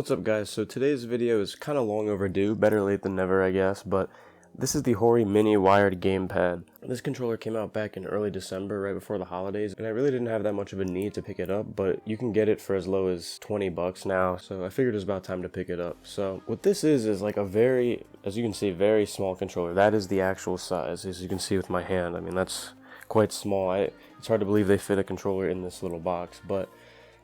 What's up guys, so today's video is kind of long overdue, better late than never I guess, but this is the Hori mini wired gamepad. This controller came out back in early December, right before the holidays, and I really didn't have that much of a need to pick it up, but you can get it for as low as 20 bucks now, so I figured it was about time to pick it up. So what this is like a very, as you can see, very small controller. That is the actual size, as you can see with my hand. I mean, that's quite small. It's hard to believe they fit a controller in this little box, but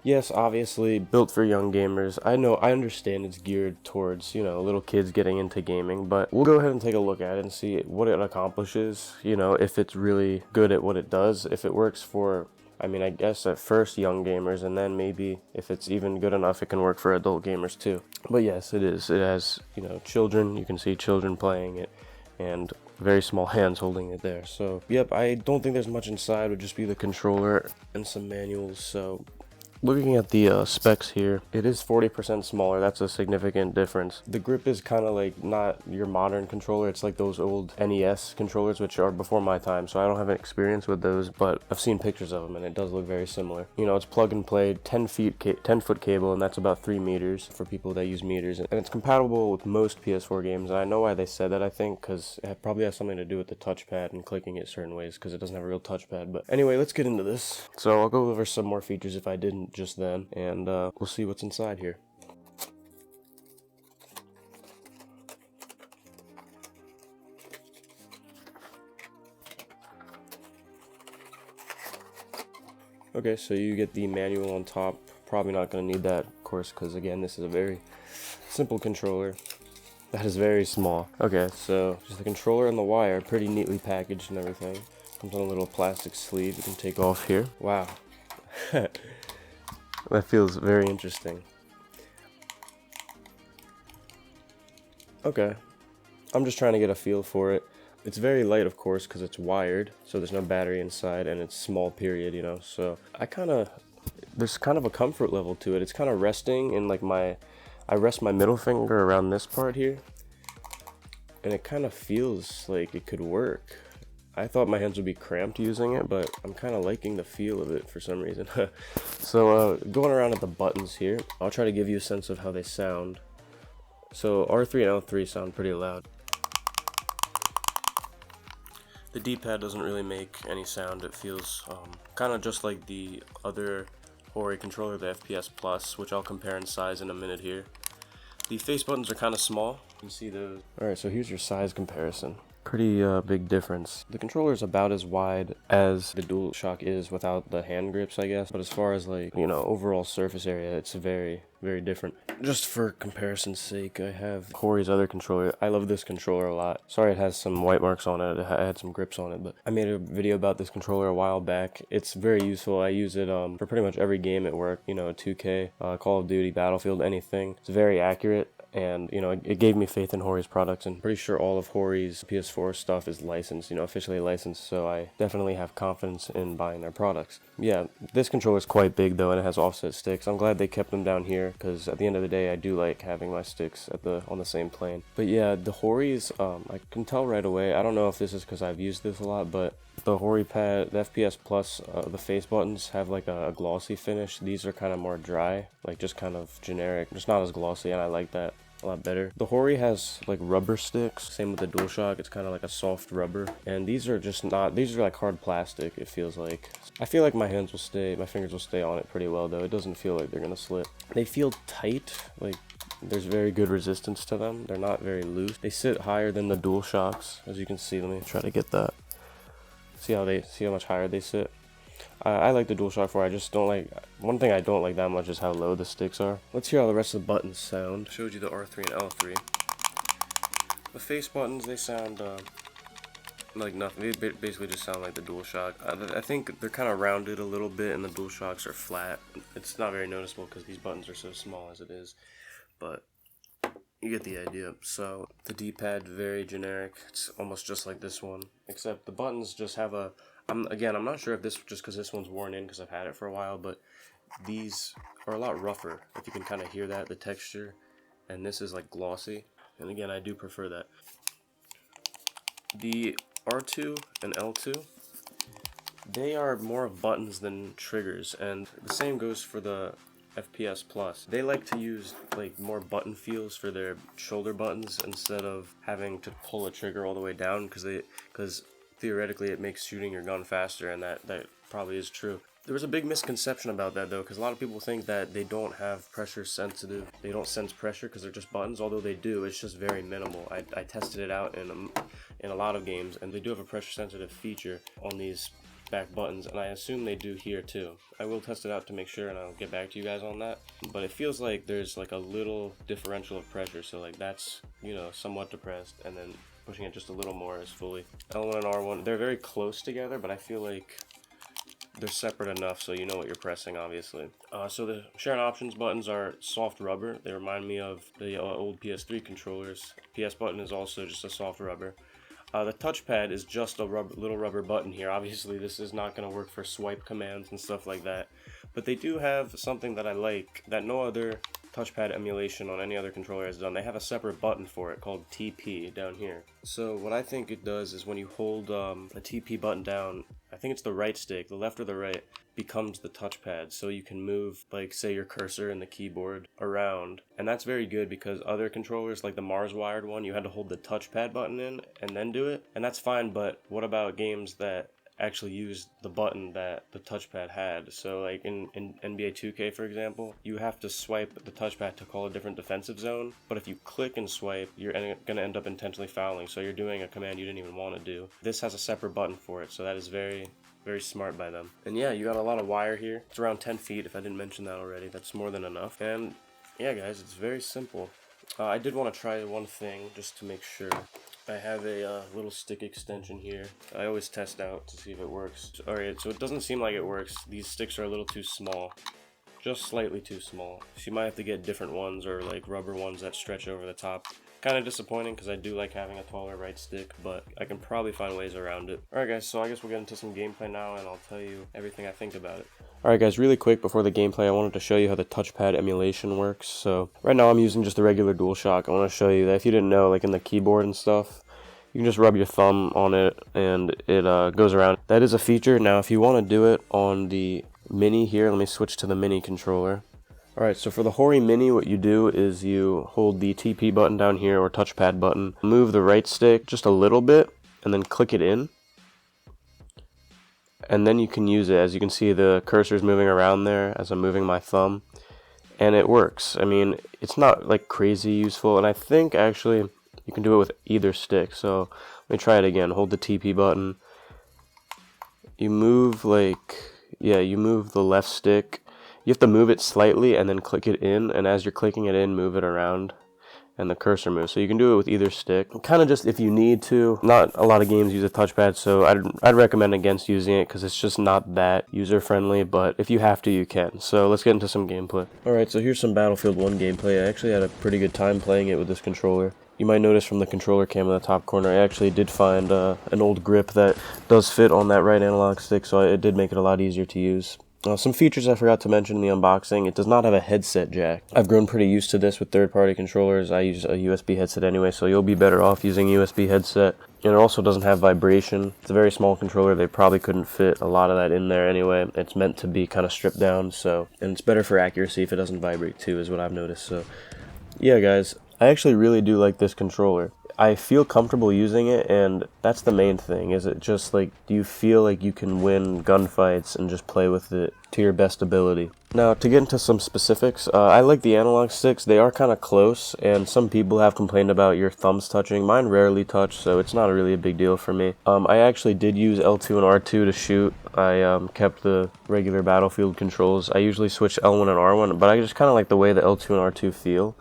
yes, obviously built for young gamers. I understand it's geared towards, little kids getting into gaming, but we'll go ahead and take a look at it and see what it accomplishes, if it's really good at what it does, if it works for, I guess at first young gamers, and then maybe if it's even good enough, it can work for adult gamers too. But yes, it is. It has, children, you can see children playing it, and very small hands holding it there. So, yep, I don't think there's much inside. It would just be the controller and some manuals, so looking at the specs here, it is 40% smaller. That's a significant difference. The grip is kind of like not your modern controller. It's like those old NES controllers, which are before my time, so I don't have an experience with those, but I've seen pictures of them and it does look very similar. It's plug and play, 10 foot cable, and that's about 3 meters for people that use meters, and it's compatible with most PS4 games. And I know why they said that, I think because it probably has something to do with the touchpad and clicking it certain ways, because it doesn't have a real touchpad. But anyway, let's get into this. So I'll go over some more features if I didn't just then, and we'll see what's inside here. Okay, so you get the manual on top. Probably not going to need that, of course, because again, this is a very simple controller that is very small. Okay, so just the controller and the wire, pretty neatly packaged and everything. Comes on a little plastic sleeve you can take off here. Wow. That feels very interesting. Okay, I'm just trying to get a feel for it. It's very light, of course, because it's wired, so there's no battery inside, and it's small, period, so there's kind of a comfort level to it. It's kind of resting in like I rest my middle finger around this part here, and it kind of feels like it could work. I thought my hands would be cramped using it, but I'm kind of liking the feel of it for some reason. So going around at the buttons here, I'll try to give you a sense of how they sound. So R3 and L3 sound pretty loud. The D-pad doesn't really make any sound. It feels kind of just like the other Hori controller, the FPS Plus, which I'll compare in size in a minute here. The face buttons are kind of small. You can see those. Alright, so here's your size comparison. Pretty big difference. The controller is about as wide as the DualShock is without the hand grips, I guess. But as far as like, overall surface area, it's very, very different. Just for comparison's sake, I have Hori's other controller. I love this controller a lot. Sorry it has some white marks on it. It had some grips on it, but I made a video about this controller a while back. It's very useful. I use it for pretty much every game at work. 2K, Call of Duty, Battlefield, anything. It's very accurate. And it gave me faith in Hori's products, and pretty sure all of Hori's PS4 stuff is licensed, officially licensed, so I definitely have confidence in buying their products. Yeah, this controller is quite big though, and it has offset sticks. I'm glad they kept them down here, because at the end of the day I do like having my sticks on the same plane. But yeah, the Hori's, I can tell right away. I don't know if this is because I've used this a lot, but the Hori pad, the FPS Plus, the face buttons have like a glossy finish. These are kind of more dry, like just kind of generic, just not as glossy, and I like that a lot better. The Hori has like rubber sticks, same with the DualShock. It's kind of like a soft rubber, and these are just not, these are like hard plastic, it feels like. I feel like my fingers will stay on it pretty well though. It doesn't feel like they're gonna slip. They feel tight, like there's very good resistance to them. They're not very loose. They sit higher than the DualShocks, as you can see. Let me try to get that. See how much higher they sit. I like the DualShock 4. I just don't like, one thing I don't like that much is how low the sticks are. Let's hear how the rest of the buttons sound. Showed you the R3 and L3. The face buttons, they sound like nothing. They basically just sound like the DualShock. I think they're kind of rounded a little bit, and the DualShocks are flat. It's not very noticeable because these buttons are so small as it is, but you get the idea. So the D-pad, very generic. It's almost just like this one, except the buttons just have a, I'm not sure if this just because this one's worn in because I've had it for a while, but these are a lot rougher. If you can kind of hear that, the texture, and this is like glossy. And again, I do prefer that. The R2 and L2, they are more of buttons than triggers, and the same goes for the FPS Plus, they like to use like more button feels for their shoulder buttons instead of having to pull a trigger all the way down, because theoretically it makes shooting your gun faster, and that probably is true. There was a big misconception about that though, because a lot of people think that they don't have pressure sensitive, they don't sense pressure because they're just buttons, although they do. It's just very minimal. I tested it out in a lot of games, and they do have a pressure sensitive feature on these back buttons, and I assume they do here too. I will test it out to make sure, and I'll get back to you guys on that, but it feels like there's like a little differential of pressure, so like that's, you know, somewhat depressed, and then pushing it just a little more is fully. L1 and R1, they're very close together, but I feel like they're separate enough so you know what you're pressing, obviously. So the share and options buttons are soft rubber. They remind me of the old PS3 controllers. PS button is also just a soft rubber. The touchpad is just a little rubber button here. Obviously, this is not going to work for swipe commands and stuff like that. But they do have something that I like that no other touchpad emulation on any other controller has done. They have a separate button for it called TP down here. So what I think it does is when you hold a TP button down, I think it's the right stick, the left or the right, becomes the touchpad. So you can move, like, say your cursor and the keyboard around. And that's very good because other controllers, like the Mars wired one, you had to hold the touchpad button in and then do it. And that's fine, but what about games that actually use the button that the touchpad had? So like in NBA 2K, for example, you have to swipe the touchpad to call a different defensive zone, but if you click and swipe, you're gonna end up intentionally fouling, so you're doing a command you didn't even want to do. This has a separate button for it, so that is very smart by them. And yeah, you got a lot of wire here. It's around 10 feet, if I didn't mention that already. That's more than enough. And yeah, guys, it's very simple. I did want to try one thing just to make sure. I have a little stick extension here. I always test out to see if it works. Alright, so it doesn't seem like it works. These sticks are a little too small. Just slightly too small. So you might have to get different ones, or like rubber ones that stretch over the top. Kind of disappointing because I do like having a taller right stick, but I can probably find ways around it. Alright guys, so I guess we'll get into some gameplay now, and I'll tell you everything I think about it. Alright guys, really quick before the gameplay, I wanted to show you how the touchpad emulation works. So right now I'm using just the regular DualShock. I want to show you that if you didn't know, like in the keyboard and stuff, you can just rub your thumb on it and it goes around. That is a feature. Now if you want to do it on the Mini here, let me switch to the Mini controller. Alright, so for the Hori Mini, what you do is you hold the TP button down here, or touchpad button, move the right stick just a little bit, and then click it in. And then you can use it. As you can see, the cursor's moving around there as I'm moving my thumb. And it works. I mean, it's not like crazy useful, and I think actually you can do it with either stick. So let me try it again. Hold the TP button. You move you move the left stick. You have to move it slightly and then click it in, and as you're clicking it in, move it around, and the cursor moves. So you can do it with either stick. Kind of just if you need to. Not a lot of games use a touchpad, so I'd recommend against using it because it's just not that user-friendly, but if you have to, you can. So let's get into some gameplay. Alright, so here's some Battlefield 1 gameplay. I actually had a pretty good time playing it with this controller. You might notice from the controller cam in the top corner, I actually did find an old grip that does fit on that right analog stick, so it did make it a lot easier to use. Some features I forgot to mention in the unboxing: it does not have a headset jack. I've grown pretty used to this with third-party controllers. I use a USB headset anyway, so you'll be better off using a USB headset. And it also doesn't have vibration. It's a very small controller. They probably couldn't fit a lot of that in there anyway. It's meant to be kind of stripped down, so, and it's better for accuracy if it doesn't vibrate too, is what I've noticed. So yeah, guys, I actually really do like this controller. I feel comfortable using it, and that's the main thing. Is it just like, do you feel like you can win gunfights and just play with it to your best ability? Now, to get into some specifics, I like the analog sticks. They are kind of close, and some people have complained about your thumbs touching. Mine rarely touch, so it's not really a big deal for me. I actually did use L2 and R2 to shoot. I kept the regular Battlefield controls. I usually switch L1 and R1, but I just kind of like the way the L2 and R2 feel.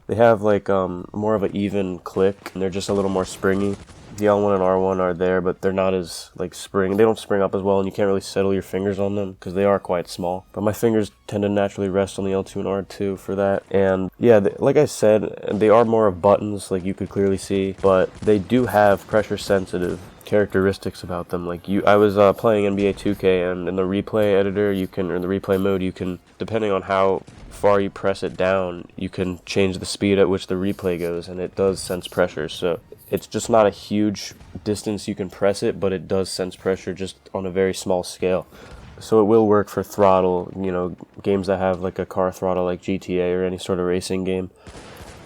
They have like more of an even click, and they're just a little more springy. The L1 and R1 are there, but they're not as like they don't spring up as well, and you can't really settle your fingers on them because they are quite small. But my fingers tend to naturally rest on the L2 and R2 for that. And yeah, like I said, they are more of buttons, like you could clearly see, but they do have pressure sensitive characteristics about them. Like I was playing NBA 2K, and in the replay editor, or the replay mode, you can, depending on how far you press it down, you can change the speed at which the replay goes, and it does sense pressure. So it's just not a huge distance you can press it, but it does sense pressure just on a very small scale. so it will work for throttle, you know, games that have like a car throttle like GTA or any sort of racing game.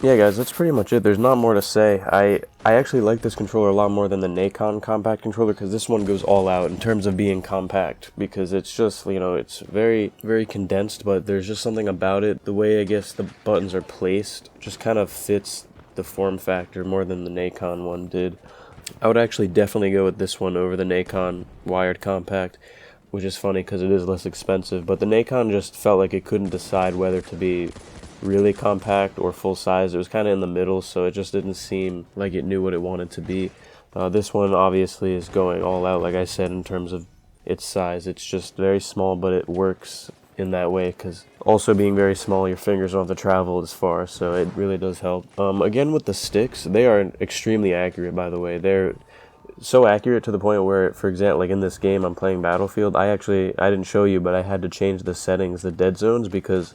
Yeah guys, that's pretty much it. There's not more to say. I actually like this controller a lot more than the Nacon compact controller, because this one goes all out in terms of being compact, because it's just, you know, it's very, very condensed, but there's just something about it. The way I guess the buttons are placed just kind of fits the form factor more than the Nacon one did. I would actually definitely go with this one over the Nacon wired compact, which is funny because it is less expensive, but the Nacon just felt like it couldn't decide whether to be really compact or full size. It was kind of in the middle, so it just didn't seem like it knew what it wanted to be. This one obviously is going all out, like I said, in terms of its size. It's just very small, but it works in that way, because also being very small, your fingers don't have to travel as far, so it really does help. Again, with the sticks, they are extremely accurate, by the way. They're so accurate to the point where, for example, like in this game I'm playing Battlefield, I didn't show you, but I had to change the settings, the dead zones, because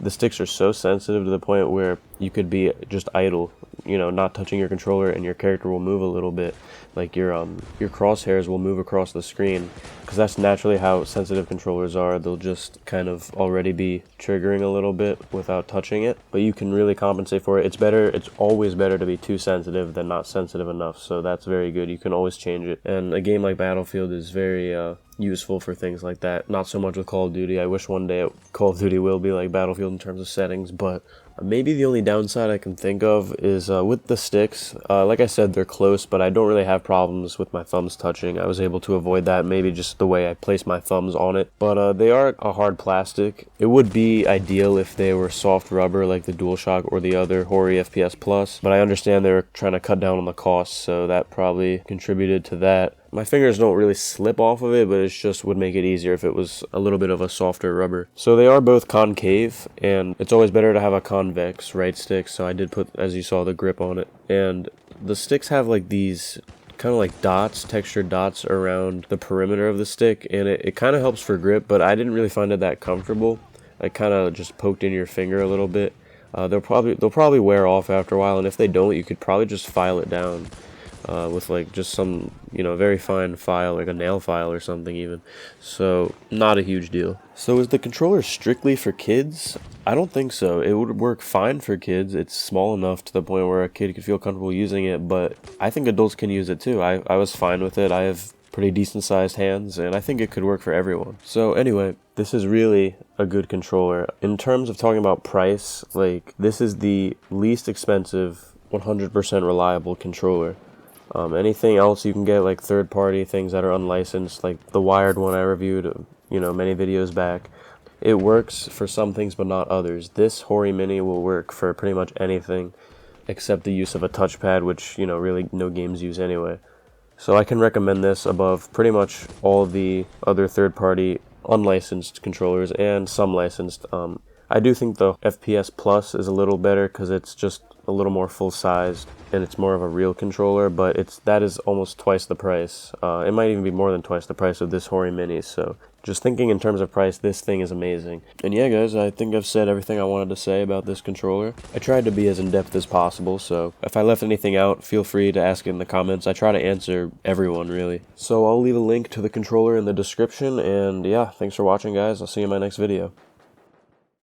the sticks are so sensitive to the point where you could be just idle, you know, not touching your controller, and your character will move a little bit. Like your crosshairs will move across the screen, because that's naturally how sensitive controllers are. They'll just kind of already be triggering a little bit without touching it, but you can really compensate for it. It's always better to be too sensitive than not sensitive enough, so that's very good. You can always change it, and a game like Battlefield is very useful for things like that. Not so much with Call of Duty. I wish one day Call of Duty will be like Battlefield in terms of settings, but maybe the only downside I can think of is with the sticks. Like I said, they're close, but I don't really have problems with my thumbs touching. I was able to avoid that, maybe just the way I place my thumbs on it. But they are a hard plastic. It would be ideal if they were soft rubber like the DualShock or the other Hori FPS Plus, but I understand they're trying to cut down on the cost, so that probably contributed to that. My fingers don't really slip off of it, but it just would make it easier if it was a little bit of a softer rubber. So they are both concave, and it's always better to have a convex right stick, so I did put, as you saw, the grip on it. And the sticks have like these kind of like dots, textured dots around the perimeter of the stick, and it kind of helps for grip, but I didn't really find it that comfortable. It kind of just poked in your finger a little bit. They'll probably wear off after a while, and if they don't, you could probably just file it down with like just some, you know, very fine file, like a nail file or something even. So not a huge deal. So is the controller strictly for kids? I don't think so. It would work fine for kids. It's small enough to the point where a kid could feel comfortable using it, but I think adults can use it too. I was fine with it. I have pretty decent sized hands, and I think it could work for everyone. So anyway, this is really a good controller. In terms of talking about price, like, this is the least expensive, 100% reliable controller. Anything else you can get, like third-party things that are unlicensed, like the wired one I reviewed, you know, many videos back. It works for some things, but not others. This Hori Mini will work for pretty much anything, except the use of a touchpad, which, you know, really no games use anyway. So I can recommend this above pretty much all the other third-party unlicensed controllers and some licensed. I do think the FPS Plus is a little better because it's just a little more full-sized and it's more of a real controller, but that is almost twice the price. It might even be more than twice the price of this Hori Mini, so just thinking in terms of price, this thing is amazing. And yeah guys, I think I've said everything I wanted to say about this controller. I tried to be as in-depth as possible, so if I left anything out, feel free to ask it in the comments. I try to answer everyone, really. So I'll leave a link to the controller in the description, and yeah, thanks for watching guys. I'll see you in my next video.